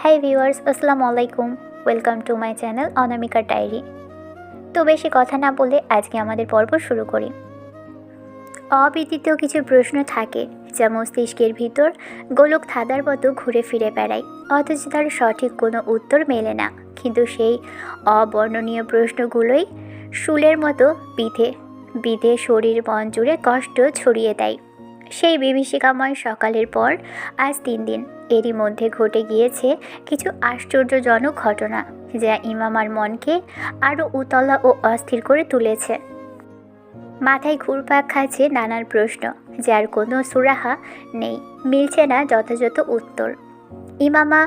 High viewers, আসসালামু আলাইকুম। Welcome to my channel Anamika diary. তো বেশি কথা না বলে আজকে আমাদের পর্ব শুরু করি। অবিদিত কিছু প্রশ্ন থাকে যা মস্তিষ্কের ভিতর গোলক ধাঁধার মতো ঘুরে ফিরে বেড়ায়, অথচ তার সঠিক কোনো উত্তর মেলে না। কিন্তু সেই অবর্ণনীয় প্রশ্নগুলোই শুলের মতো বিধে বিধে শরীর মন জুড়ে কষ্ট ছড়িয়ে দেয়। সেই বিভীষিকাময় সকালের পর আজ 3 দিন, এরই মধ্যে ঘটে গিয়েছে কিছু আশ্চর্যজনক ঘটনা যা ইমামার মনকে আরও উতলা ও অস্থির করে তুলেছে। মাথায় ঘুরপাক খাচ্ছে নানান প্রশ্ন, যার কোনো সুরাহা নেই, মিলছে না যথাযথ উত্তর। ইমামা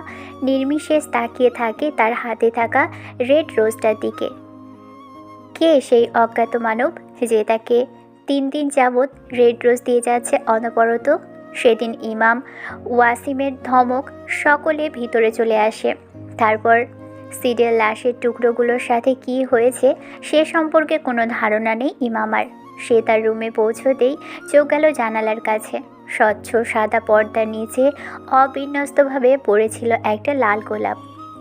নির্বিশেষ তাকিয়ে থাকে তার হাতে থাকা রেড রোজটার দিকে। কে সেই অজ্ঞাত মানব যে তাকে 3 দিন যাবৎ রেড রোজ দিয়ে যাচ্ছে অনবরত? সেদিন ইমাম ওয়াসিমের ধমক, সকলে ভিতরে চলে আসে। তারপর সিডের লাশের টুকরোগুলোর সাথে কি হয়েছে সে সম্পর্কে কোনো ধারণা নেই ইমামার। সে তার রুমে পৌঁছতেই চোখ গেল জানালার কাছে। স্বচ্ছ সাদা পর্দার নিচে অবিন্যস্তভাবে পড়েছিল একটা লাল গোলাপ।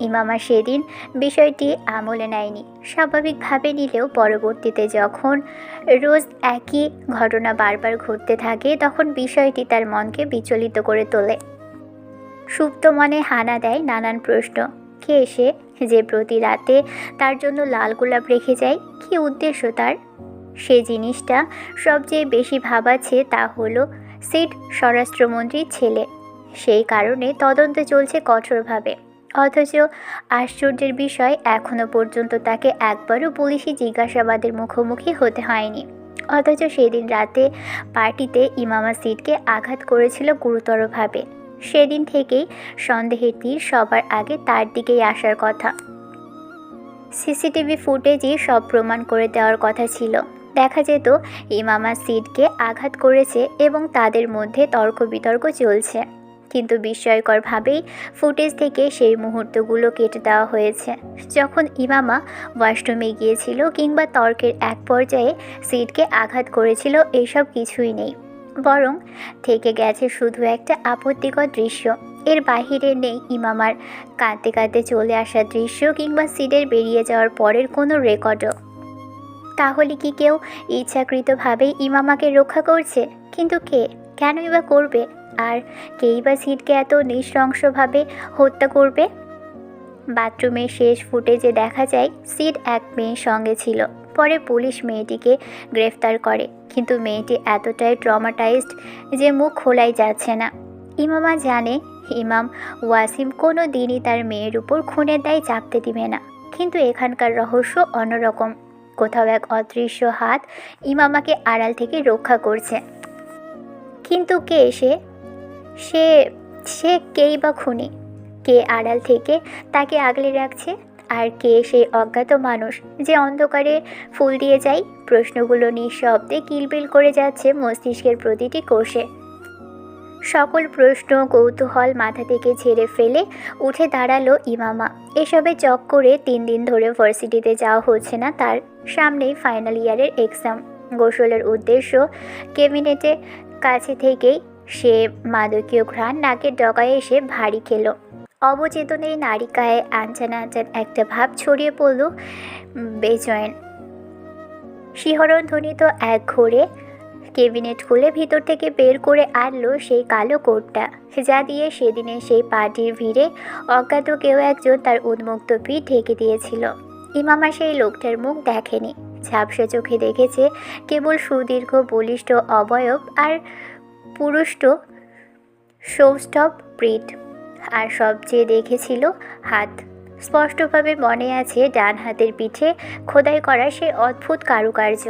ইমামা সেদিন বিষয়টি আমলে নেয়নি, স্বাভাবিকভাবে নিলেও পরবর্তীতে যখন রোজ একই ঘটনা বারবার ঘটতে থাকে তখন বিষয়টি তার মনকে বিচলিত করে তোলে। সুপ্ত মনে হানা দেয় নানান প্রশ্ন। কে সে যে প্রতি রাতে তার জন্য লাল গোলাপ রেখে যায়? কী উদ্দেশ্য তার? সে জিনিসটা সবচেয়ে বেশি ভাবাচ্ছে তা হলো সিড স্বরাষ্ট্রমন্ত্রীর ছেলে। সেই কারণে তদন্ত চলছে কঠোরভাবে, অথচ আশ্চর্যের বিষয় এখনও পর্যন্ত তাকে একবারও পুলিশি জিজ্ঞাসাবাদের মুখোমুখি হতে হয়নি। অথচ সেদিন রাতে পার্টিতে ইমামা সিডকে আঘাত করেছিল গুরুতরভাবে। সেদিন থেকেই সন্দেহের তীর সবার আগে তার দিকেই আসার কথা। সিসিটিভি ফুটেজই সব প্রমাণ করে দেওয়ার কথা ছিল। দেখা যেত ইমামা সিডকে আঘাত করেছে এবং তাদের মধ্যে তর্ক বিতর্ক চলছে। কিন্তু বিস্ময়করভাবেই ফুটেজ থেকে সেই মুহূর্তগুলো কেটে দেওয়া হয়েছে, যখন ইমামা ওয়াশরুমে গিয়েছিল কিংবা তর্কের এক পর্যায়ে সিডকে আঘাত করেছিল। এসব কিছুই নেই, বরং থেকে গেছে শুধু একটা আপত্তিকর দৃশ্য। এর বাহিরে নেই ইমামার কাঁদতে কাঁদতে চলে আসার দৃশ্য কিংবা সিডের বেরিয়ে যাওয়ার পরের কোনো রেকর্ডও। তাহলে কি কেউ ইচ্ছাকৃতভাবেই ইমামাকে রক্ষা করছে? কিন্তু কে? কেনই বা করবে? আর কেই বা সিডকে এত নৃশংসভাবে হত্যা করবে? বাথরুমের শেষ ফুটেজে দেখা যায় সিড এক মেয়ের সঙ্গে ছিল। পরে পুলিশ মেয়েটিকে গ্রেফতার করে, কিন্তু মেয়েটি এতটাই ট্রমাটাইজড যে মুখ খোলাই যাচ্ছে না। ইমামা জানে ইমাম ওয়াসিম কোনো দিনই তার মেয়ের উপর খুনের দায় চাপতে দিবে না, কিন্তু এখানকার রহস্য অন্যরকম। কোথাও এক অদৃশ্য হাত ইমামাকে আড়াল থেকে রক্ষা করছে। কিন্তু কে সে? সে সে কেই বা খুনি? কে আড়াল থেকে তাকে আগলে রাখছে? আর কে সেই অজ্ঞাত মানুষ যে অন্ধকারে ফুল দিয়ে যায়? প্রশ্নগুলো নিঃশব্দে কিলবিল করে যাচ্ছে মস্তিষ্কের প্রতিটি কোষে। সকল প্রশ্ন কৌতূহল মাথা থেকে ঝেড়ে ফেলে উঠে দাঁড়ালো ইমামা। এসবে চক্করে 3 দিন ধরে ভার্সিটিতে যাওয়া হচ্ছে না তার। সামনেই ফাইনাল ইয়ারের এক্সাম। গোসলের উদ্দেশ্য ক্যাবিনেটে কাছে থেকেই সে মাদকীয় ঘ্রাণ নাকের ডগায় এসে ভারী খেল। অবচেতনে নারিকায় আনচান আনচান একটা ভাব ছড়িয়ে পড়ল বেচয়ন শিহরণ ধ্বনিত এক ঘোরে ক্যাবিনেট খুলে ভিতর থেকে বের করে আনলো সেই কালো কোটটা, যা দিয়ে সেদিনে সেই পার্টির ভিড়ে অজ্ঞাত কেউ একজন তার উন্মুক্ত পিঠ ঢেকে দিয়েছিল। ইমামা সেই লোকটার মুখ দেখেনি, ঝাপসা চোখে দেখেছে কেবল সুদীর্ঘ বলিষ্ঠ অবয়ব আর পুরুষ্ট সৌষ্ঠব পিঠ। আর সবচেয়ে দেখেছিল হাত। স্পষ্টভাবে মনে আছে ডান হাতের পিঠে খোদাই করা সেই অদ্ভুত কারুকার্য।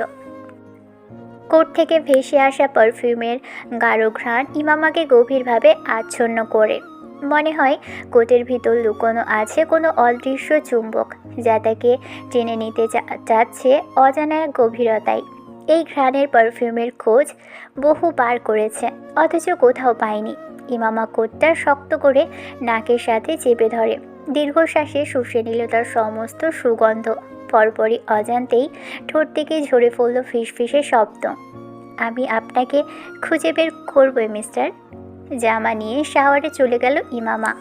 কোট থেকে ভেসে আসা পারফিউমের গাঢ় ঘ্রাণ ইমামাকে গভীরভাবে আচ্ছন্ন করে। মনে হয় কোটের ভিতর লুকোনো আছে কোনো অদৃশ্য চুম্বক, যা তাকে টেনে নিতে চাচ্ছে অজানা এক গভীরতায়। এই ঘ্রাণের পারফিউমের খোঁজ বহুবার করেছে, অথচ কোথাও পায়নি। ইমামা কোটটা শক্ত করে নাকের সাথে চেপে ধরে, দীর্ঘশ্বাসে শুষে নিল তার সমস্ত সুগন্ধ। পরপরই অজান্তেই ঠোঁট থেকে ঝরে পড়ল ফিসফিসে শব্দ। আমি আপনাকে খুঁজে বের করবই মিস্টার। জামা নিয়ে শাওয়ারে চলে গেল ইমামা।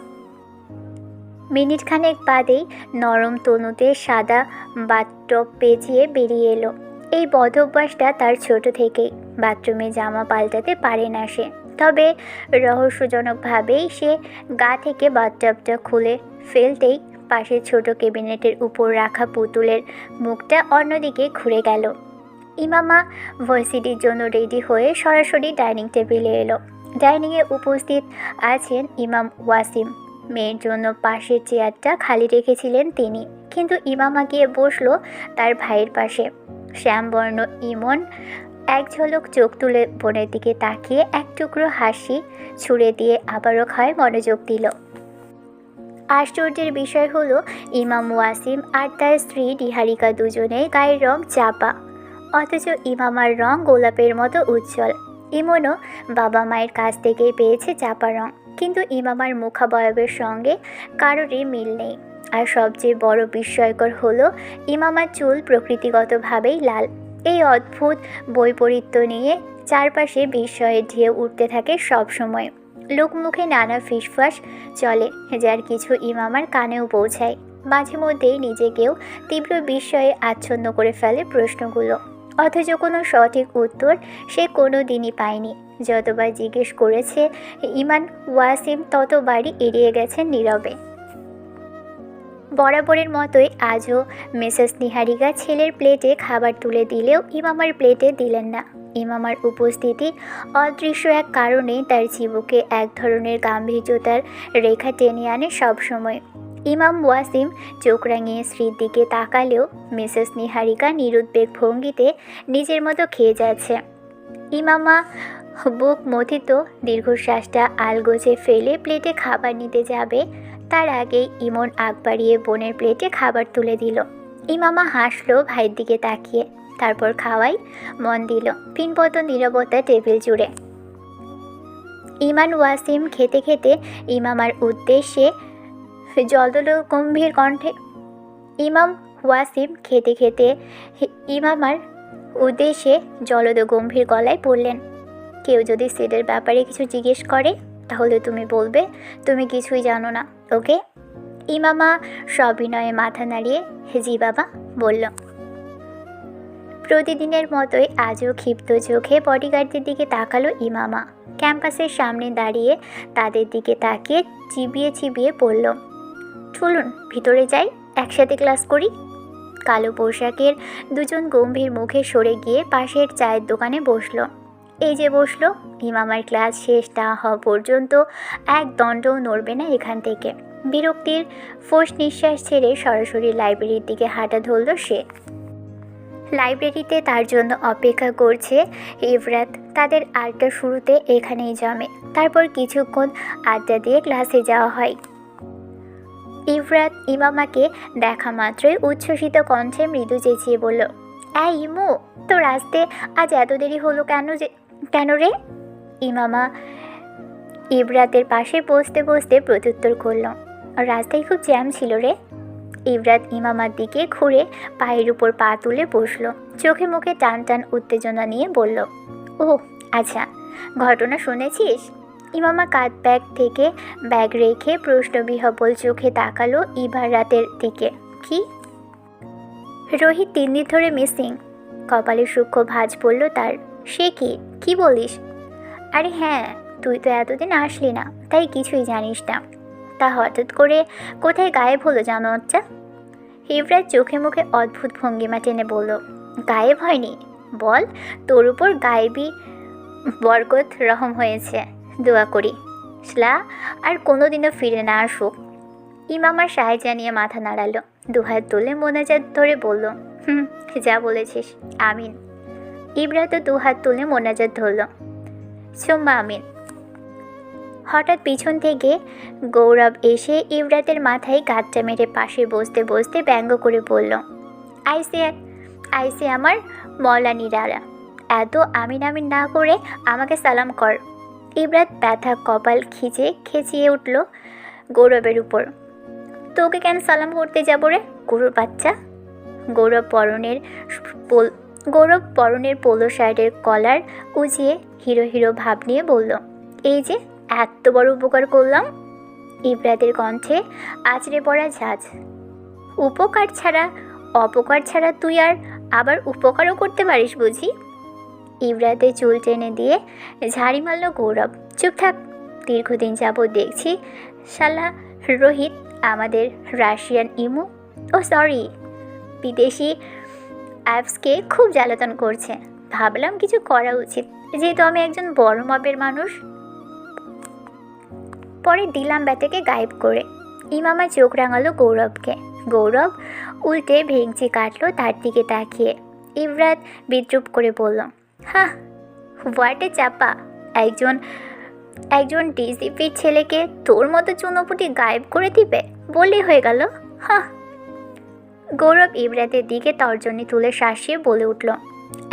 মিনিট খানেক বাদেই নরম তনুতে সাদা বাথটব পেঁচিয়ে বেরিয়ে এলো। এই বদ অভ্যাসটা তার ছোট থেকেই। বাথরুমে জামা পাল্টাতে পারে না সে, তবে রহস্যজনকভাবেই সে গা থেকে বাথটবটা খুলে ফেলতেই পাশের ছোট ক্যাবিনেটের উপর রাখা পুতুলের মুখটা অন্যদিকে ঘুরে গেল। ইমামা ভার্সিটির জন্য রেডি হয়ে সরাসরি ডাইনিং টেবিলে এলো। ডাইনিংয়ে উপস্থিত আছেন ইমাম ওয়াসিম। মেয়ের জন্য পাশের চেয়ারটা খালি রেখেছিলেন তিনি, কিন্তু ইমামা গিয়ে বসলো তার ভাইয়ের পাশে। শ্যামবর্ণ ইমন এক ঝলক চোখ তুলে বোনের দিকে তাকিয়ে এক টুকরো হাসি ছুঁড়ে দিয়ে আবারও খায় মনোযোগ দিল। আশ্চর্যের বিষয় হলো ইমাম ওয়াসিম আর তার স্ত্রী নিহারিকা দুজনেই গায়ের রং চাপা, অথচ ইমামার রং গোলাপের মতো উজ্জ্বল। ইমনও বাবা মায়ের কাছ থেকেই পেয়েছে চাপা রং, কিন্তু ইমামার মুখাবয়বের সঙ্গে কারোরই মিল নেই। আর সবচেয়ে বড় বিস্ময়কর হলো ইমামার চুল প্রকৃতিগতভাবেই লাল। এই অদ্ভুত বৈপরীত্য নিয়ে চারপাশে বিস্ময়ের ঢেউ উঠতে থাকে সবসময়। লোকমুখে নানা ফিসফাস চলে, যার কিছু ইমামার কানেও পৌঁছায়। মাঝে মধ্যেই নিজেকেও তীব্র বিস্ময়ে আচ্ছন্ন করে ফেলে প্রশ্নগুলো, অথচ কোনো সঠিক উত্তর সে কোনো দিনই পায়নি। যতবার জিজ্ঞেস করেছে ইমাম ওয়াসিম ততবারই এড়িয়ে গেছেন নীরবে। বরাবরের মতোই আজও মিসেস নিহারিকা ছেলের প্লেটে খাবার তুলে দিলেও ইমামার প্লেটে দিলেন না। ইমামার উপস্থিতি অদৃশ্য এক কারণে তার চিবুকে এক ধরনের গাম্ভীর্যতার রেখা টেনে আনে সবসময়। ইমাম ওয়াসিম চোখ রাঙিয়ে স্ত্রীর দিকে তাকালেও মিসেস নিহারিকা নিরুদ্বেগ ভঙ্গিতে নিজের মতো খেয়ে যাচ্ছে। ইমামা বুক মথিত দীর্ঘশ্বাসটা আলগোছে ফেলে প্লেটে খাবার নিতে যাবে, তার আগেই ইমন আগ বাড়িয়ে বোনের প্লেটে খাবার তুলে দিল। ইমামা হাসলো ভাইয়ের দিকে তাকিয়ে, তারপর খাওয়াই মন দিল। পিনপত নীরবতা টেবিল জুড়ে। ইমাম ওয়াসিম খেতে খেতে ইমামার উদ্দেশ্যে গম্ভীর কণ্ঠে ইমামার উদ্দেশ্যে জলদ গম্ভীর গলায় বললেন, কেউ যদি সেটের ব্যাপারে কিছু জিজ্ঞেস করে তাহলে তুমি বলবে তুমি কিছুই জানো না, ওকে? ইমামা সবিনয়ে মাথা নাড়িয়ে জি বাবা বলল। প্রতিদিনের মতোই আজও ক্ষিপ্ত চোখে বডিগার্ডদের দিকে তাকালো ইমামা। ক্যাম্পাসের সামনে দাঁড়িয়ে তাদের দিকে তাকিয়ে চিবিয়ে চিবিয়ে পড়ল, চলুন ভিতরে যাই, একসাথে ক্লাস করি। কালো পোশাকের দুজন গম্ভীর মুখে সরে গিয়ে পাশের চায়ের দোকানে বসলো। এই যে বসলো, ইমামার ক্লাস শেষ না হওয়া পর্যন্ত এক দণ্ডও নড়বে না এখান থেকে। বিরক্তির ফোঁস নিঃশ্বাস ছেড়ে সরাসরি লাইব্রেরির দিকে হাঁটা ধরল সে। লাইব্রেরিতে তার জন্য অপেক্ষা করছে ইভরাত। তাদের আড্ডা শুরুতে এখানেই জমে, তারপর কিছুক্ষণ আড্ডা দিয়ে ক্লাসে যাওয়া হয়। ইভরাত ইমামাকে দেখা মাত্রই উচ্ছ্বসিত কণ্ঠে মৃদু চেঁচিয়ে বলল, এই ইমু, তোর আসতে আজ এত দেরি হলো কেন রে? ইমামা ইভরাতের পাশে বসতে বসতে প্রত্যুত্তর করল, রাস্তায় খুব জ্যাম ছিল রে। ইভরাত ইমামার দিকে ঘুরে পায়ের উপর পা তুলে বসলো, চোখে মুখে টান টান উত্তেজনা নিয়ে বলল, ও আচ্ছা, ঘটনা শুনেছিস? ইমামা কাঁধ ব্যাগ থেকে ব্যাগ রেখে প্রশ্নবিহ্বল চোখে তাকালো ইভরাতের দিকে। কি? রোহিত 3 দিন ধরে মিসিং। কপালে সূক্ষ্ম ভাঁজ পড়ল তার। সে কি বলিস? আরে হ্যাঁ, তুই তো এতদিন আসলি না, তাই কিছুই জানিস না। তা হঠাৎ করে কোথায় গায়েব হলো জানো? আচ্ছা। ইভরাত চোখে মুখে অদ্ভুত ভঙ্গিমা টেনে বলল, গায়েব হয়নি, বল তোর উপর গায়েবী বরকত রহম হয়েছে। দোয়া করি শ্লা আর কোনোদিনও ফিরে না আসুক। ইমামার সায় জানিয়ে মাথা নাড়ালো, দুহাত তুলে মোনাজাত ধরে বলল, যা বলেছিস, আমিন। ইভরাতও দুহাত তুলে মোনাজাত ধরল, সুম্মা আমিন। হঠাৎ পিছন থেকে গৌরব এসে ইভরাতের মাথায় গাঁটটা মেরে পাশে বসতে বসতে ব্যঙ্গ করে বলল, আইসে আমার মৌলানিরা, এত আমিন আমিন না করে আমাকে সালাম কর। ইভরাত ব্যথা কপাল খেঁচিয়ে উঠল গৌরবের উপর। তোকে কেন সালাম করতে যাবো রে গরুর বাচ্চা? গৌরব পরনের পোলো শার্টের কলার উঁচিয়ে হিরো হিরো ভাব নিয়ে বলল, এই যে এত বড় উপকার করলাম। ইব্রাতের কণ্ঠে আছড়ে পড়া ঝাঁজ। উপকার ছাড়া অপকার ছাড়া তুই আবার উপকারও করতে পারিস বুঝি? ইব্রাতে চুল টেনে দিয়ে ঝাড়ি মারল গৌরব। চুপ থাক। দীর্ঘদিন যাবৎ দেখছি শালা রোহিত আমাদের রাশিয়ান ইমু সরি বিদেশি অ্যাপসকে খুব জ্বালাতন করছে। ভাবলাম কিছু করা উচিত, যেহেতু আমি একজন বড় মাপের মানুষ। পরে দিলাম ব্যাটাকে গায়েব করে। ইমামা চোখ রাঙালো গৌরবকে। গৌরব উল্টে ভেঙচি কাটলো তার দিকে তাকিয়ে। ইব্রাত বিদ্রুপ করে বলল, হ্যাঁ হোয়াটে চাপা। একজন ডিসিপির ছেলেকে তোর মতো চুনোপুটি গায়েব করে দিবে বললেই হয়ে গেল। হ্যাঁ। গৌরব ইব্রাতের দিকে তর্জনী তুলে শাসিয়ে বলে উঠল,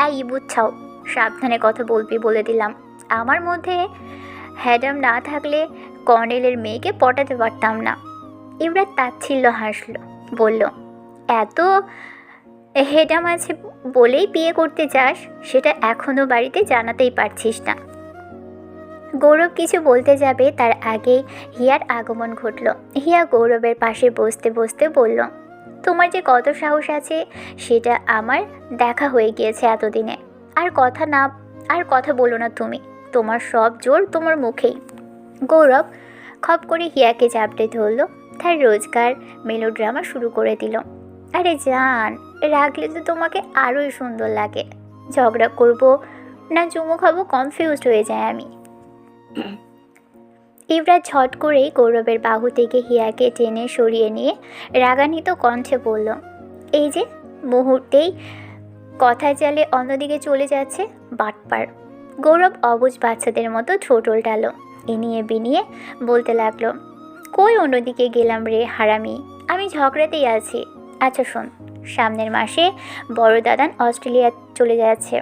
এই বুঝছাও, সাবধানে কথা বলবি বলে দিলাম। আমার মধ্যে হ্যাডাম না থাকলে কর্নেলের মেয়েকে পটাতে পারতাম না। ইব্রাত তাচ্ছিল্য হাসল, বলল, এত হেডাম আছে বলেই বিয়ে করতে চাস, সেটা এখনও বাড়িতে জানাতেই পারছিস না। গৌরব কিছু বলতে যাবে তার আগেই হিয়ার আগমন ঘটল। হিয়া গৌরবের পাশে বসতে বসতে বলল, তোমার যে কত সাহস আছে সেটা আমার দেখা হয়ে গিয়েছে এতদিনে। আর কথা বলো না তুমি, তোমার সব জোর তোমার মুখেই। গৌরব খপ করে হিয়াকে চাপড়ে ধরল, তার রোজকার মেলোড্রামা শুরু করে দিল। আরে জান, রাখলে তো তোমাকে আরোই সুন্দর লাগে। ঝগড়া করব না চুমু খাবো কনফিউজড হয়ে যায় আমি। ইব্রাত ঝট করেই গৌরবের বাহু থেকে হিয়াকে টেনে সরিয়ে নিয়ে রাগান্বিত কণ্ঠে বলল, এই যে মুহূর্তেই কথা চালে অন্যদিকে চলে যাচ্ছে বাটপার। গৌরব অবুঝ বাচ্চাদের মতো ঠোঁট উল্টালো। এনিয়ে বিনিয়ে বলতে লাগলো, কই অন্যদিকে গেলাম রে হারামি, আমি ঝগড়াতেই আছি। আচ্ছা শোন, সামনের মাসে বড় দাদান অস্ট্রেলিয়া চলে যাচ্ছে।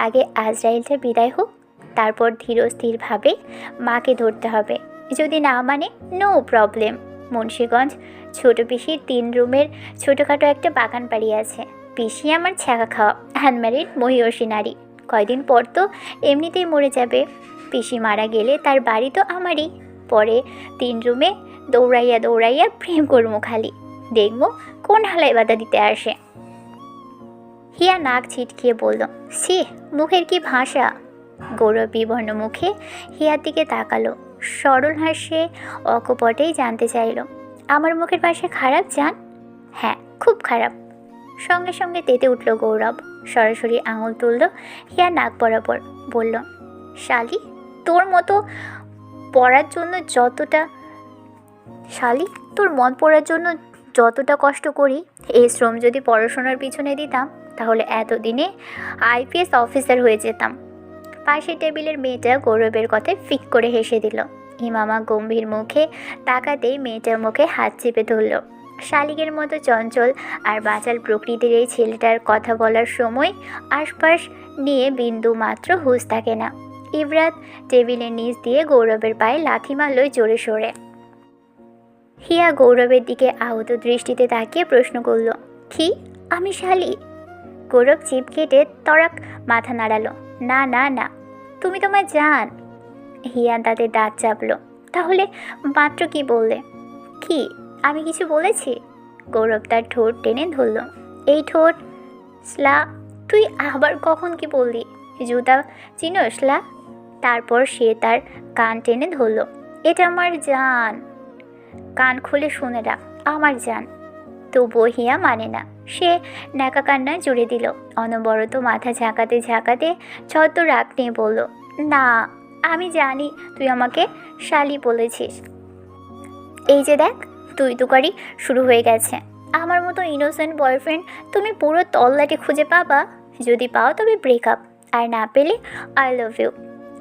আগে আজরাইলটা বিদায় হোক, তারপর ধীরস্থিরভাবে মাকে ধরতে হবে। যদি না মানে নো প্রবলেম। মুন্সিগঞ্জ ছোট পিসির 3 রুমের ছোটোখাটো একটা বাগান বাড়ি আছে। পিসি আমার ছ্যাঁকা খাওয়া আনম্যারিড মহিয়সী নারী। কয়দিন পর তো এমনিতেই মরে যাবে। পিসি মারা গেলে তার বাড়ি তো আমারই। পরে 3 রুমে দৌড়াইয়া দৌড়াইয়া প্রেম করবো খালি। দেখবো কোন হালায় বাধা দিতে আসে। হিয়া নাক ছিটকিয়ে বলল, সি মুখের কি ভাষা। গৌরব বিবর্ণ মুখে হিয়ার দিকে তাকালো। সরল হাসে অকপটেই জানতে চাইল, আমার মুখের ভাষা খারাপ জান? হ্যাঁ খুব খারাপ। সঙ্গে সঙ্গে তেতে উঠল গৌরব। সরাসরি আঙুল তুলল হিয়া নাক বরাবর। বলল, শালি তোর মতো পড়ার জন্য তোর মন পড়ার জন্য যতটা কষ্ট করি, এই শ্রম যদি পড়াশোনার পিছনে দিতাম তাহলে এতদিনে আইপিএস অফিসার হয়ে যেতাম। পাশের টেবিলের মেয়েটা গৌরবের কথায় ফিক করে হেসে দিল। ইমামা গম্ভীর মুখে তাকাতেই মেয়েটার মুখে হাত চেপে ধরল। শালিকের মতো চঞ্চল আর বাচাল প্রকৃতির এই ছেলেটার কথা বলার সময় আশপাশ নিয়ে বিন্দু মাত্র হুঁশ থাকে না। ইব্রাত টেবিলের নিচ দিয়ে গৌরবের পায়ে লাথি মারল জোরে সোরে। হিয়া গৌরবের দিকে আহত দৃষ্টিতে তাকিয়ে প্রশ্ন করল, কি আমি শালি? গৌরব চিপ কেটে তরাক মাথা নাড়ালো, না না না, তুমি তোমার জান। হিয়া তাতে দাঁত চাপলো, তাহলে মাত্র কি বললে? কি আমি কিছু বলেছি? গৌরব তার ঠোঁট টেনে ধরল। এই ঠোঁট স্লা, তুই আবার কখন কি বললি? জুতা চিনো স্লা? তারপর সে তার কান টেনে ধরল, এটা আমার জান। কান খুলে শুনে রাখ, আমার জান। তবুও হিয়া মানে না। সে ন্যাকা কান্না জুড়ে দিল। অনবরত মাথা ঝাঁকাতে ঝাঁকাতে ছদ্ম রাগ নিয়ে বলল, না আমি জানি তুই আমাকে শালি বলেছিস। এই যে দেখ তুই তুকারি শুরু হয়ে গেছে। আমার মতো ইনোসেন্ট বয়ফ্রেন্ড তুমি পুরো তল্লাটে খুঁজে পাবা। যদি পাও তবে ব্রেকআপ, আর না পেলে আই লাভ ইউ।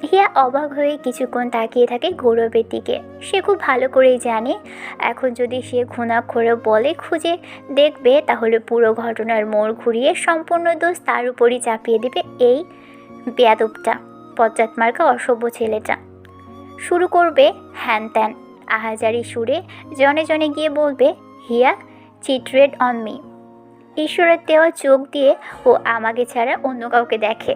হিয়া অবাক হয়ে কিছুক্ষণ তাকিয়ে থাকে গৌরবের দিকে। সে খুব ভালো করেই জানে এখন যদি সে ঘুণাক্ষরে বলে খুঁজে দেখবে তাহলে পুরো ঘটনার মোড় ঘুরিয়ে সম্পূর্ণ দোষ তার উপরই চাপিয়ে দেবে এই বেয়াদবটা, পশ্চাৎমার্কা অসভ্য ছেলেটা। শুরু করবে হ্যান ত্যান আহাজারি সুরে, জনে জনে গিয়ে বলবে, হিয়া চিটরেড অন মি। ঈশ্বরের দেওয়া চোখ দিয়ে ও আমাকে ছাড়া অন্য কাউকে দেখে।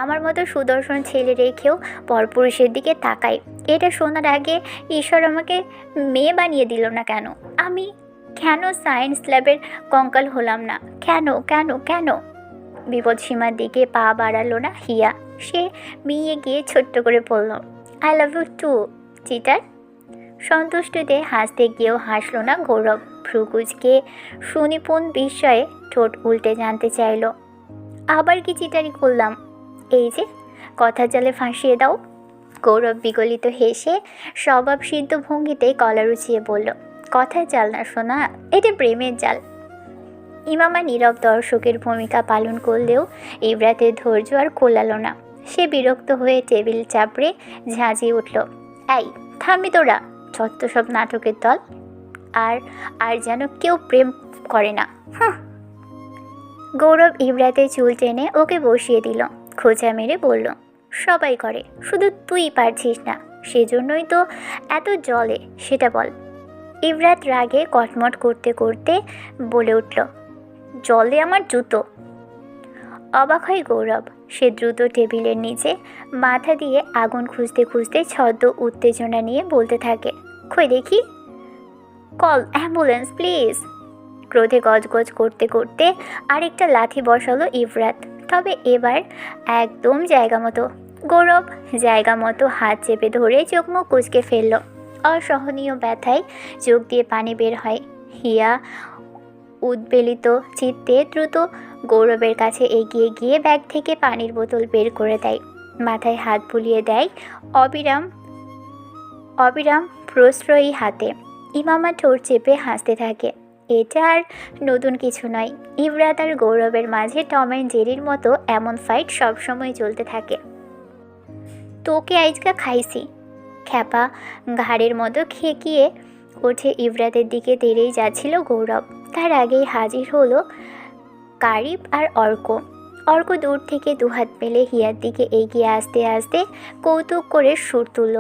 আমার মতো সুদর্শন ছেলে রেখেও পরপুরুষের দিকে তাকাই। এটা শোনার আগে ঈশ্বর আমাকে মেয়ে বানিয়ে দিল না কেন? আমি কেন সায়েন্স ল্যাবের কঙ্কাল হলাম না? কেন কেন কেন? বিপদসীমার দিকে পা বাড়ালো না হিয়া। সে মিয়ে গিয়ে ছোট্ট করে বলল, I love you too, cheater. সন্তুষ্টতে হাসতে গিয়েও হাসল না গৌরব। ভ্রুকুচকে সুনিপুণ বিস্ময়ে ঠোঁট উল্টে জানতে চাইল, আবার কি চিটারি করলাম? এই যে কথা জালে ফাঁসিয়ে দাও। গৌরব বিগলিত হেসে স্বভাবসিদ্ধ ভঙ্গিতে গলা রুচিয়ে বলল, কথায় জাল না শোনা, এটা প্রেমের জাল। ইমামা নীরব দর্শকের ভূমিকা পালন করলেও ইব্রাতের ধৈর্য আর কোলালো না। সে বিরক্ত হয়ে টেবিল চাপড়ে ঝাঁঝিয়ে উঠল, এই থামবি তোরা, যত সব নাটকের দল। আর আর যেন কেউ প্রেম করে না। গৌরব ইব্রাতের চুল টেনে ওকে বসিয়ে দিল। খোঁচা মেরে বলল, সবাই করে, শুধু তুই পারছিস না, সেজন্যই তো এত জলে, সেটা বল। ইব্রাত রাগে কটমট করতে করতে বলে উঠল, জলে আমার জুতো। অবাক হয় গৌরব। সে দ্রুত টেবিলের নিচে মাথা দিয়ে আগুন খুঁজতে খুঁজতে ছদ্ম উত্তেজনা নিয়ে বলতে থাকে, কই দেখি, কল অ্যাম্বুলেন্স প্লিজ। ক্রোধে গজগজ করতে করতে আরেকটা লাথি বসালো ইব্রাত, তবে এবার একদম জায়গা মতো। গৌরব জায়গা মতো হাত চেপে ধরে চোখ মুখ কুঁচকে ফেলল। অসহনীয় ব্যথায় চোখ দিয়ে পানি বের হয়। হিয়া উদ্বেলিত চিত্তে দ্রুত গৌরবের কাছে এগিয়ে গিয়ে ব্যাগ থেকে পানির বোতল বের করে দেয়। মাথায় হাত বুলিয়ে দেয় অবিরাম প্রশ্রয়ী হাতে। ইমামা ঠোঁট চেপে হাসতে থাকে। এটা আর নতুন কিছু নয়। ইব্রাত আর গৌরবের মাঝে টম অ্যান্ড জেরির মতো এমন ফাইট সবসময় চলতে থাকে। তোকে আইজকা খাইছি। খ্যাপা ঘাড়ের মতো খেকিয়ে ওঠে ইব্রাতের দিকে তেড়েই যাচ্ছিল গৌরব। তার আগেই হাজির হলো কারিব আর অর্ক দূর থেকে দুহাত মেলে হিয়ার দিকে এগিয়ে আসতে আসতে কৌতুক করে সুর তুলল,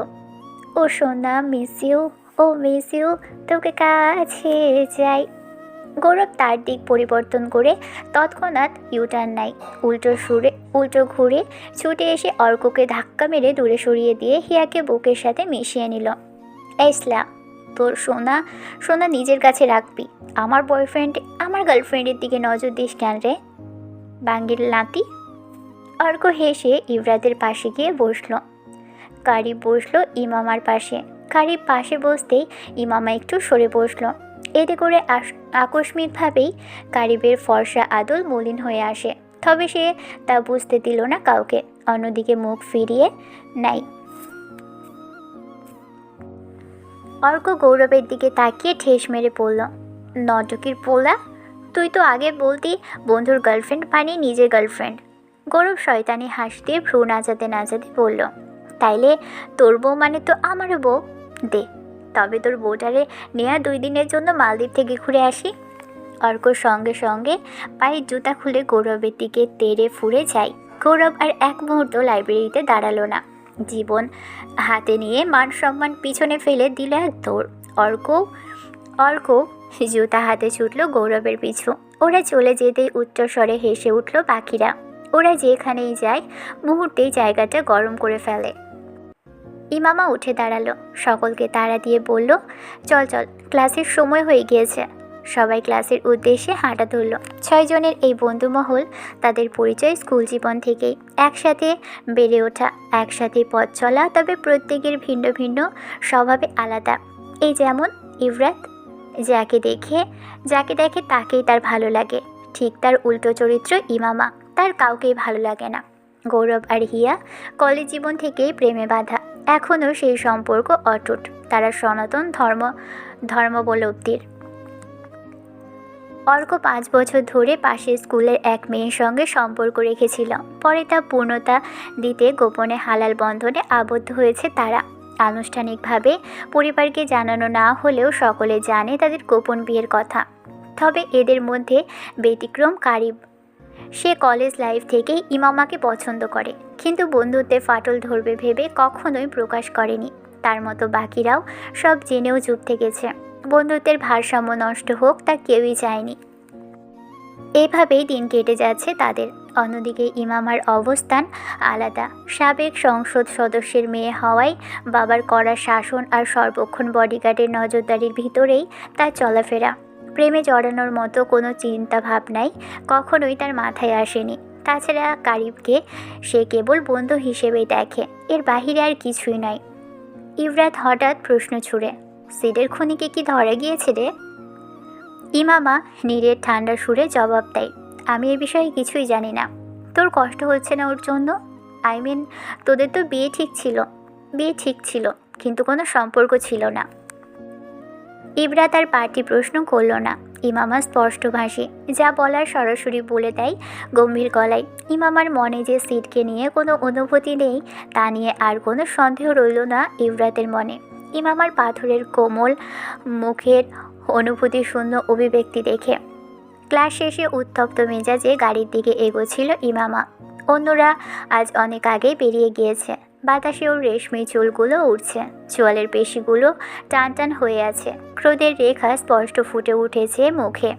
ও সোনা মিস ইউ, ও মিস ইউ, তোকে কাছে যাই। গৌরব তার দিক পরিবর্তন করে তৎক্ষণাৎ ইউটার্ন নেয়। উল্টো ঘুরে ছুটে এসে অর্ককে ধাক্কা মেরে দূরে সরিয়ে দিয়ে হিয়াকে বুকের সাথে মিশিয়ে নিল। এইসলা, তোর সোনা সোনা নিজের কাছে রাখবি। আমার বয়ফ্রেন্ড আমার গার্লফ্রেন্ডের দিকে নজর দিস কেন রে, বাঙ্গির লাতি। অর্ক হেসে ইব্রাতের পাশে গিয়ে বসলো। কারিব বসলো ইমামার পাশে। কারিব পাশে বসতেই ইমামা একটু সরে বসলো। এতে করে আকস্মিকভাবেই কারিবের ফর্সা আদল মলিন হয়ে আসে, তবে সে তা বুঝতে দিল না কাউকে। অন্যদিকে মুখ ফিরিয়ে নাই। অর্ক গৌরবের দিকে তাকিয়ে ঠেস মেরে পড়ল, নটকির পোলা, তুই তো আগে বলতি বন্ধুর গার্লফ্রেন্ড বানিয়ে নিজের গার্লফ্রেন্ড। গৌরব শয়তানি হাসি দিয়ে ভ্রু নাচাতে নাচাতে বলল, তাইলে তোর বউ মানে তো আমারও বউ। দে তবে তোর বউটারে নেয়া 2 দিনের জন্য মালদ্বীপ থেকে ঘুরে আসি। অর্ক সঙ্গে সঙ্গে পায়ের জুতা খুলে গৌরবের দিকে তেড়ে ফুরে যায়। গৌরব আর এক মুহূর্ত লাইব্রেরিতে দাঁড়ালো না। জীবন হাতে নিয়ে মান সম্মান পিছনে ফেলে দিল এক দৌড়। অর্ক জুতা হাতে ছুটল গৌরবের পিছু। ওরা চলে যেতেই উচ্চস্বরে হেসে উঠল পাখিরা। ওরা যেখানেই যায় মুহূর্তেই জায়গাটা গরম করে ফেলে। ইমামা উঠে দাঁড়ালো, সকলকে তাড়া দিয়ে বলল, চল চল, ক্লাসের সময় হয়ে গিয়েছে। সবাই ক্লাসের উদ্দেশ্যে হাঁটা ধরল। 6 জনের এই বন্ধুমহল তাদের পরিচয় স্কুল জীবন থেকেই। একসাথে বেড়ে ওঠা, একসাথে পথ চলা, তবে প্রত্যেকের ভিন্ন ভিন্ন স্বভাবে আলাদা। এই যেমন ইব্রাত, যাকে দেখে তাকেই তার ভালো লাগে। ঠিক তার উল্টো চরিত্র ইমামা, তার কাউকেই ভালো লাগে না। গৌরব আর হিয়া কলেজ জীবন থেকেই প্রেমে বাঁধা। এখনও সেই সম্পর্ক অটুট। তারা সনাতন ধর্মাবলম্বীর। অর্ক 5 বছর ধরে পাশের স্কুলের এক মেয়ের সঙ্গে সম্পর্ক রেখেছিল। পরে তা পূর্ণতা দিতে গোপনে হালাল বন্ধনে আবদ্ধ হয়েছে তারা। আনুষ্ঠানিকভাবে পরিবারকে জানানো না হলেও সকলে জানে তাদের গোপন বিয়ের কথা। তবে এদের মধ্যে ব্যতিক্রম কারিব। সে কলেজ লাইফ থেকেই ইমামাকে পছন্দ করে, কিন্তু বন্ধুত্বে ফাটল ধরবে ভেবে কখনোই প্রকাশ করেনি। তার মতো বাকিরাও সব জেনেও চুপ থেকেছে। বন্ধুত্বের ভারসাম্য নষ্ট হোক তা কেউই চায়নি। এভাবেই দিন কেটে যাচ্ছে তাদের। অন্যদিকে ইমামার অবস্থান আলাদা। সাবেক সংসদ সদস্যের মেয়ে হওয়ায় বাবার কড়া শাসন আর সর্বক্ষণ বডিগার্ডের নজরদারির ভিতরেই তার চলাফেরা। প্রেমে জড়ানোর মতো কোনো চিন্তা ভাবনাই কখনোই তার মাথায় আসেনি। তাছাড়া কারিবকে সে কেবল বন্ধু হিসেবেই দেখে, এর বাহিরে আর কিছুই নয়। ইভরাত হঠাৎ প্রশ্ন ছুড়ে, সিডের খুনিকে কি ধরা গিয়েছে রে? ইমামা নীরের ঠান্ডা সুরে জবাব দেয়, আমি এ বিষয়ে কিছুই জানি না। তোর কষ্ট হচ্ছে না ওর জন্য? তোদের তো বিয়ে ঠিক ছিল, কিন্তু কোনো সম্পর্ক ছিল না। ইবরা তার পার্টি প্রশ্ন করল না। ইমামা স্পষ্টভাষী, যা বলার সরাসরি বলে দেয় গম্ভীর গলায়। ইমামার মনে যে সিডকে নিয়ে কোনো অনুভূতি নেই তা নিয়ে আর কোনো সন্দেহ রইল না ইবরাতের মনে। ইমামার পাথরের কোমল মুখের অনুভূতি শূন্য অভিব্যক্তি দেখে ক্লাস শেষে উত্তপ্ত মেজাজে গাড়ির দিকে এগোচ্ছিল ইমামা। অন্যরা আজ অনেক আগেই বেরিয়ে গিয়েছে। বাতাসে ওর রেশমি চুলগুলো উঠছে, চোয়ালের পেশিগুলো টান টান হয়ে আছে, ক্রোধের রেখা স্পষ্ট ফুটে উঠেছে মুখে।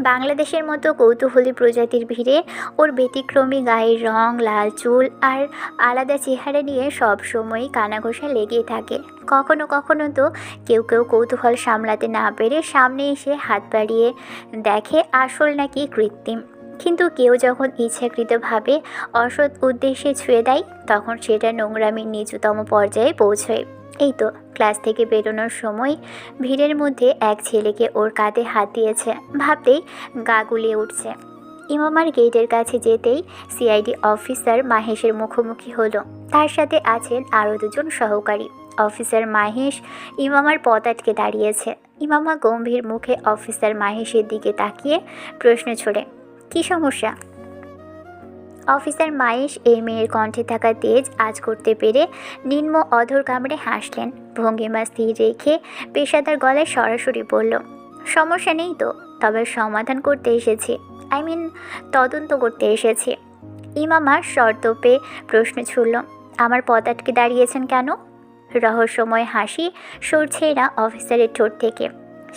বাংলাদেশের মতো কৌতূহলী প্রজাতির ভিড়ে ওর ব্যতিক্রমী গায়ের রং, লাল চুল আর আলাদা চেহারা নিয়ে সব সময়ই কানাঘোষা লেগেই থাকে। কখনো কখনো তো কেউ কৌতূহল সামলাতে না পেরে সামনে এসে হাত বাড়িয়ে দেখে আসল নাকি কৃত্রিম। কিন্তু কেউ যখন ইচ্ছাকৃতভাবে অসৎ উদ্দেশ্যে ছুঁয়ে দেয়, তখন সেটা নোংরামির নিচুতম পর্যায়ে পৌঁছয়। এই তো ক্লাস থেকে বেরোনোর সময় ভিড়ের মধ্যে এক ছেলেকে ওর কাঁধে হাত দিয়েছে, ভাবতেই গা গুলিয়ে উঠছে। ইমামার গেটের কাছে যেতেই সিআইডি অফিসার মাহেশের মুখোমুখি হলো। তার সাথে আছেন আরও দুজন সহকারী। অফিসার মাহেশ ইমামার পথ আটকে দাঁড়িয়েছে। ইমামা গম্ভীর মুখে অফিসার মাহেশের দিকে তাকিয়ে প্রশ্ন ছড়ে, কী সমস্যা? অফিসার মাহেশ এই মেয়ের কণ্ঠে থাকা তেজ আজ করতে পেরে নিম্ন অধর কামড়ে হাসলেন। ভঙ্গিমা স্থির রেখে পেশাদার গলায় সরাসরি বলল, সমস্যা নেই তো, তবে সমাধান করতে এসেছি, তদন্ত করতে এসেছি। ইমামা শর্ত পেয়ে প্রশ্ন ছুড়ল, আমার পথ আটকে দাঁড়িয়েছেন কেন? রহস্যময় হাসি সরছে না অফিসারের ঠোঁট থেকে।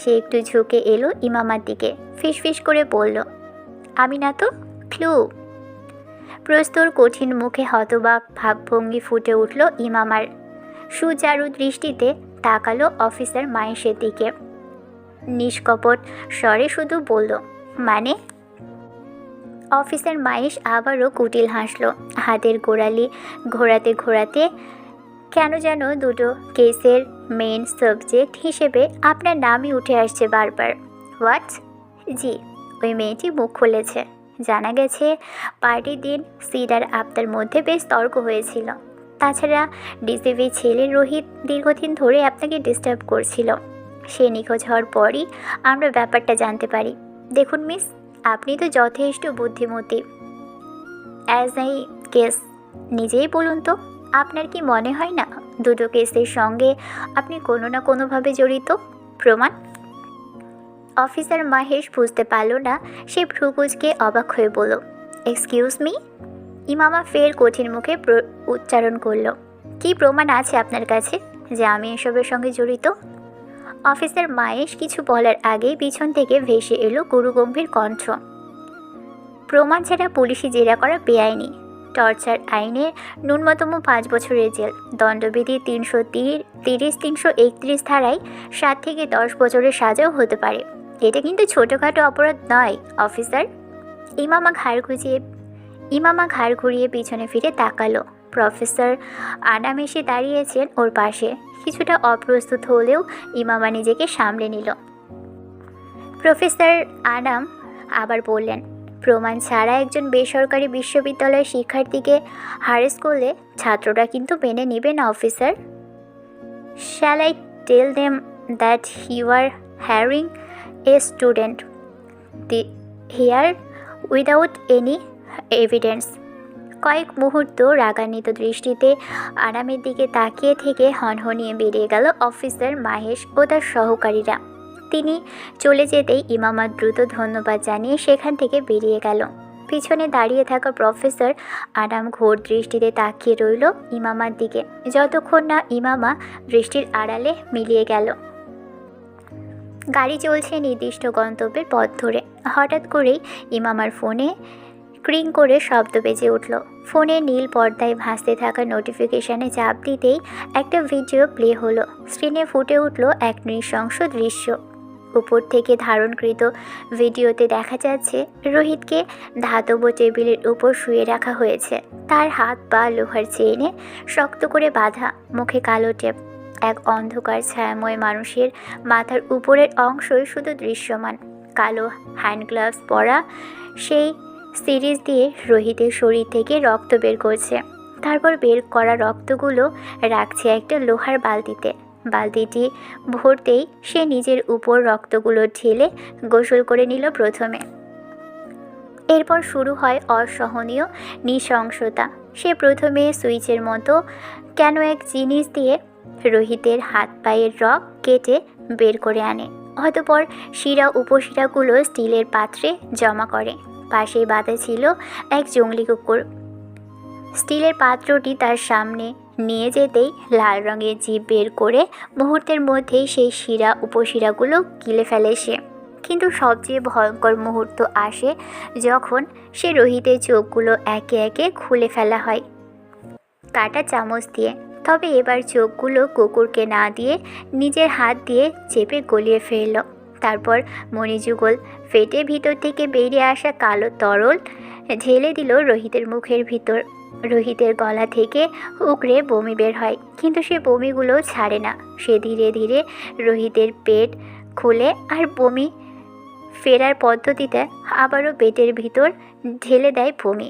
সে একটু ঝুঁকে এলো ইমামার দিকে, ফিসফিস করে বলল, আমি না তো, ক্লু। প্রস্তর কঠিন মুখে হতবাক ভাবভঙ্গি ফুটে উঠল ইমামার। সুচারু দৃষ্টিতে তাকালো অফিসার মাহেশের দিকে। নিষ্কপট স্বরে শুধু বলল, মানে? অফিসার মাহেশ আবারও কুটিল হাসল, হাতের গোড়ালি ঘোরাতে কেন যেন দুটো কেসের মেইন সাবজেক্ট হিসেবে আপনার নামই উঠে আসছে বারবার। হোয়াট? জি, ওই মেয়েটি মুখ খুলেছে। জানা গেছে পার্টির দিন সিড আর আপনার মধ্যে বেশ তর্ক হয়েছিল। তাছাড়া ডিসিপি ছেলে রোহিত দীর্ঘদিন ধরে আপনাকে ডিস্টার্ব করছিল। সে নিখোঁজ হওয়ার পরই আমরা ব্যাপারটা জানতে পারি। দেখুন মিস, আপনি তো যথেষ্ট বুদ্ধিমতী। অ্যাজ আই কেস, নিজেই বলুন তো, আপনার কি মনে হয় না দুটো কেসের সঙ্গে আপনি কোনো না কোনোভাবে জড়িত? প্রমাণ? অফিসার মাহেশ বুঝতে পারল না, সে ভ্রুকুচকে অবাক হয়ে বলল, এক্সকিউজ মি? ইমামা ফের কঠিন মুখে উচ্চারণ করল, কি প্রমাণ আছে আপনার কাছে যে আমি এসবের সঙ্গে জড়িত? অফিসার মাহেশ কিছু বলার আগেই পিছন থেকে ভেসে এলো গুরুগম্ভীর কণ্ঠ, প্রমাণ ছাড়া পুলিশি জেরা করা বেআইনি। টর্চার আইনে ন্যূনতম 5 বছরের জেল, দণ্ডবিধি 330-331 ধারায় 7 থেকে 10 বছরের সাজাও হতে পারে। এটা কিন্তু ছোটোখাটো অপরাধ নয় অফিসার। ইমামা ঘাড় ঘুরিয়ে পিছনে ফিরে তাকালো। প্রফেসর আনাম এসে দাঁড়িয়েছেন ওর পাশে। কিছুটা অপ্রস্তুত হলেও ইমামা নিজেকে সামলে নিল। প্রফেসর আনাম আবার বললেন, প্রমাণ ছাড়া একজন বেসরকারি বিশ্ববিদ্যালয়ের শিক্ষার্থীকে হারেস করলে ছাত্ররা কিন্তু মেনে নেবে না officer. Shall I tell them that you are harassing a student here without any evidence? কয়েক মুহূর্ত রাগান্বিত দৃষ্টিতে আনামের দিকে তাকিয়ে থেকে হনহনিয়ে বেরিয়ে গেল অফিসার মাহেশ ও তার সহকারীরা। তিনি চলে যেতেই ইমামা দ্রুত ধন্যবাদ জানিয়ে সেখান থেকে বেরিয়ে গেল। পিছনে দাঁড়িয়ে থাকা প্রফেসর আনাম ঘোর দৃষ্টিতে তাকিয়ে রইল ইমামার দিকে, যতক্ষণ না ইমামা দৃষ্টির আড়ালে মিলিয়ে গেল। গাড়ি চলছে নির্দিষ্ট গন্তব্যের পথ ধরে। হঠাৎ করেই ইমামার ফোনে ক্রিং করে শব্দ বেজে উঠল। ফোনে নীল পর্দায় ভাসতে থাকা নোটিফিকেশানে চাপ দিতেই একটা ভিডিও প্লে হলো। স্ক্রিনে ফুটে উঠল এক নৃশংস দৃশ্য। উপর থেকে ধারণকৃত ভিডিওতে দেখা যাচ্ছে রোহিতকে ধাতব টেবিলের উপর শুয়ে রাখা হয়েছে। তার হাত পা লোহার চেইনে শক্ত করে বাঁধা, মুখে কালো টেপ। এক অন্ধকার ছায়াময় মানুষের মাথার উপরের অংশই শুধু দৃশ্যমান। কালো হ্যান্ড গ্লাভস পরা সেই সিরিজ দিয়ে রোহিতের শরীর থেকে রক্ত বের করছে। তারপর বের করা রক্তগুলো রাখছে একটা লোহার বালতিতে। বালতিটি ভরতেই সে নিজের উপর রক্তগুলো ঢেলে গোসল করে নিল প্রথমে। এরপর শুরু হয় অসহনীয় নৃশংসতা। সে প্রথমে সুইচের মতো কেন এক জিনিস দিয়ে রোহিতের হাত পায়ের রগ কেটে বের করে আনে। অতঃপর শিরা উপশিরাগুলো স্টিলের পাত্রে জমা করে। পাশেই বাঁধা ছিল এক জংলি কুকুর। স্টিলের পাত্রটি তার সামনে নিয়ে যেতেই লাল রঙের জিভ বের করে মুহূর্তের মধ্যেই সেই শিরা উপশিরাগুলো গিলে ফেলে সে। কিন্তু সবচেয়ে ভয়ঙ্কর মুহূর্ত আসে যখন সে রোহিতের চোখগুলো একে একে খুলে ফেলা হয় কাটা চামচ দিয়ে। তবে এবার চোখগুলো কুকুরকে না দিয়ে নিজের হাত দিয়ে চেপে গলিয়ে ফেলল। তারপর মণিযুগল ফেটে ভিতর থেকে বেরিয়ে আসা কালো তরল ঢেলে দিল রোহিতের মুখের ভিতর। রোহিতের গলা থেকে উকড়ে বমি বের হয়, কিন্তু সে বমিগুলো ছাড়ে না। সে ধীরে ধীরে রোহিতের পেট খুলে আর বমি ফেরার পদ্ধতিতে আবারও পেটের ভিতর ঢেলে দেয় বমি।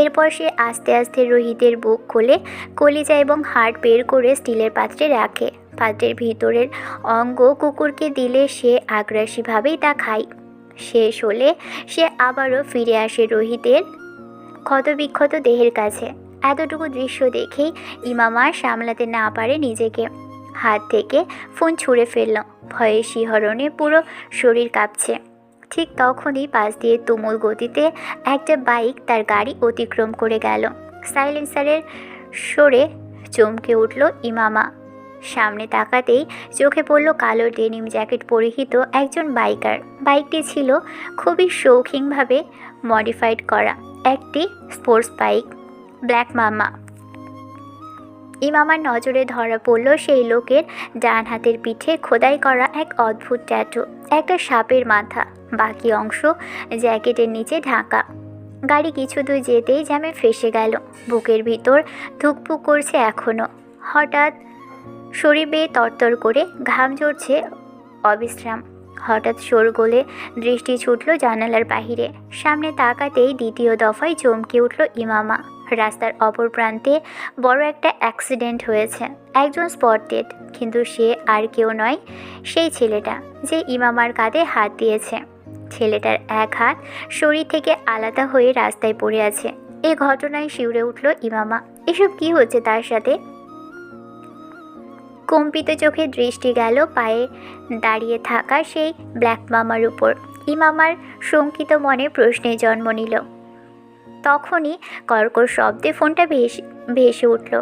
এরপর সে আস্তে আস্তে রোহিতের বুক খুলে কলিজা এবং হাড় বের করে স্টিলের পাত্রে রাখে। পাত্রের ভিতরের অঙ্গ কুকুরকে দিলে সে আগ্রাসীভাবেই তা খায়। শেষ হলে সে আবারও ফিরে আসে রোহিতের ক্ষতবিক্ষত দেহের কাছে। এতটুকু দৃশ্য দেখেই ইমামা সামলাতে না পারে নিজেকে। হাত থেকে ফোন ছুঁড়ে ফেলল। ভয়ে শিহরণে পুরো শরীর কাঁপছে। ঠিক তখনই পাশ দিয়ে তুমুল গতিতে একটা বাইক তার গাড়ি অতিক্রম করে গেল। সাইলেন্সারের সরে চমকে উঠল ইমামা। সামনে তাকাতেই চোখে পড়ল কালো ডেনিম জ্যাকেট পরিহিত একজন বাইকার। বাইকটি ছিল খুবই শৌখিনভাবে মডিফাইড করা একটি স্পোর্টস বাইক, ব্ল্যাক মামা। ইমামার নজরে ধরা পড়ল সেই লোকের ডান হাতের পিঠে খোদাই করা এক অদ্ভুত ট্যাটু, একটা সাপের মাথা, বাকি অংশ জ্যাকেটের নিচে ঢাকা। গাড়ি কিছু দূর যেতেই জ্যামে ফেসে গেল। বুকের ভিতর ধুকপুক করছে এখনও। হঠাৎ শরীর বেয়ে তরতর করে ঘাম ঝরছে অবিশ্রাম। হঠাৎ শোরগোলে দৃষ্টি ছুটল জানালার বাহিরে। সামনে তাকাতেই দ্বিতীয় দফায় চমকে উঠল ইমামা। রাস্তার অপর প্রান্তে বড় একটা অ্যাক্সিডেন্ট হয়েছে। একজন স্পট ডেড, কিন্তু সে আর কেউ নয়, সেই ছেলেটা যে ইমামার কাঁধে হাত দিয়েছে। ছেলেটার এক হাত শরীর থেকে আলাদা হয়ে রাস্তায় পড়ে আছে। এ ঘটনায় শিউরে উঠল ইমামা। এসব কি হচ্ছে তার সাথে? কম্পিত চোখে দৃষ্টি গেল পায়ে দাঁড়িয়ে থাকা সেই ব্ল্যাক মামার উপর। ইমামার শঙ্কিত মনে প্রশ্নের জন্ম নিল। তখনই কর্কশ শব্দে ফোনটা ভেসে উঠল।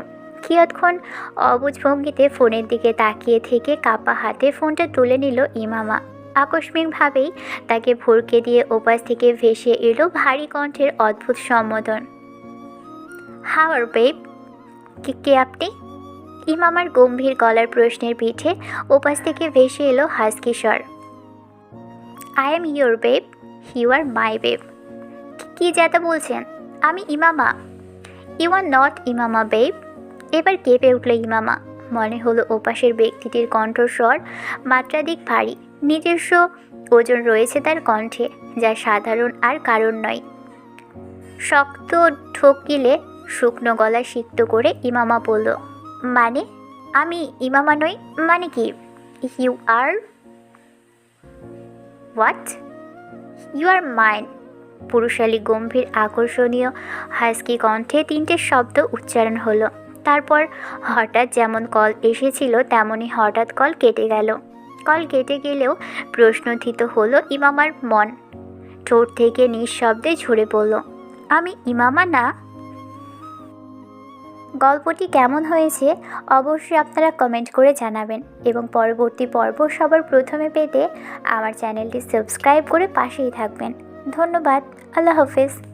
কিয়ৎক্ষণ অবুঝ ভঙ্গিতে ফোনের দিকে তাকিয়ে থেকে কাপা হাতে ফোনটা তুলে নিল ইমামা। আকস্মিকভাবেই তাকে ভরকে দিয়ে ওপাশ থেকে ভেসে এলো ভারী কণ্ঠের অদ্ভুত সম্বোধন। How are babe? কে আপনি? ইমামার গম্ভীর গলার প্রশ্নের পিঠে ওপাশ থেকে ভেসে এলো হাস্কি স্বর। I am your babe, you are my babe. কি যাতা বলছেন? আমি Imama. You are not Imama babe. এবার কেঁপে উঠল ইমামা। মনে হলো ওপাশের ব্যক্তিটির কণ্ঠস্বর মাত্রাধিক ভারী। নিজস্ব ওজন রয়েছে তার কণ্ঠে, যা সাধারণ আর কারণ নয়। শক্ত ঢোক গিলে শুকনো গলা সিক্ত করে ইমামা বলল, মানে আমি ইমামা নই? মানে কি? You are what? You are mine. পুরুষালী গম্ভীর আকর্ষণীয় হাস্কি কণ্ঠে তিনটে শব্দ উচ্চারণ হলো। তারপর হঠাৎ যেমন কল এসেছিল তেমনই হঠাৎ কল কেটে গেল। কল কেটে গেলেও প্রশ্নথিত হলো ইমামার মন। ঠোঁট থেকে নিঃশব্দে ঝরে পড়ল, আমি ইমামা না। গল্পটি কেমন হয়েছে অবশ্যই আপনারা কমেন্ট করে জানাবেন এবং পরবর্তী পর্ব সবার প্রথমে পেতে আমার চ্যানেলটি সাবস্ক্রাইব করে পাশেই থাকবেন। ধন্যবাদ। আল্লাহ হাফেজ।